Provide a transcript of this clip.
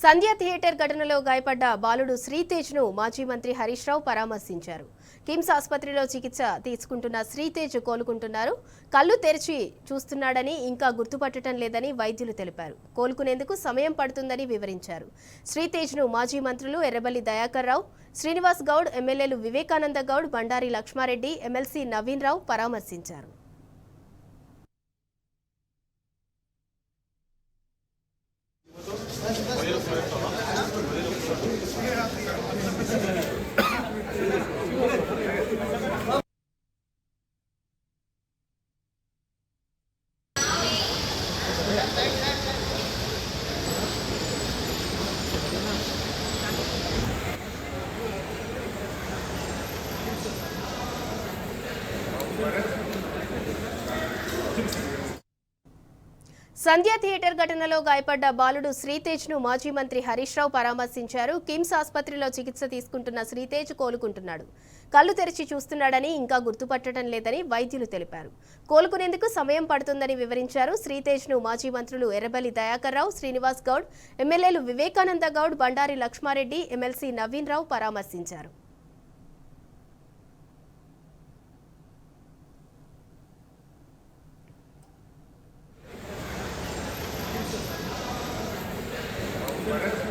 సంధ్య theatre ఘటనలో గాయపడ్డ బాలుడు శ్రీతేజ్ ను మాజీ మంత్రి హరీష్ రావు పరామర్శించారు. కిమ్స్ ఆసుపత్రిలో చికిత్స తీసుకుంటున్న శ్రీతేజ్ కోలుకుంటున్నారు. కళ్ళు తెరిచి చూస్తున్నాడని ఇంకా గుర్తుపట్టడం లేదని వైద్యులు తెలిపారు. కోలుకునేందుకు సమయం పడుతుందని వివరించారు. శ్రీతేజ్ ను మాజీ మంత్రులు ఎర్రబెల్లి దయాకర్ రావు, శ్రీనివాస్ గౌడ్, ఎమ్మెల్యేలు వివేకానంద గౌడ్, బండారి లక్ష్మారెడ్డి, ఎమ్మెల్సీ నవీన్ రావు పరామర్శించారు. సంధ్య థియేటర్ ఘటనలో గాయపడ్డ బాలుడు శ్రీతేజ్ ను మాజీ మంత్రి హరీష్ రావు పరామర్శించారు. కిమ్స్ ఆసుపత్రిలో చికిత్స తీసుకుంటున్న శ్రీతేజ్ కోలుకుంటున్నాడు. కళ్ళు తెరిచి చూస్తున్నాడని ఇంకా గుర్తుపట్టడం లేదని వైద్యులు తెలిపారు. కోలుకునేందుకు సమయం పడుతుందని వివరించారు. శ్రీతేజ్ ను మాజీ మంత్రులు ఎర్రబెల్లి దయాకర్ రావు, శ్రీనివాస్ గౌడ్, ఎమ్మెల్యేలు వివేకానంద గౌడ్, బండారి లక్ష్మారెడ్డి, ఎమ్మెల్సీ నవీన్ రావు పరామర్శించారు. Bueno.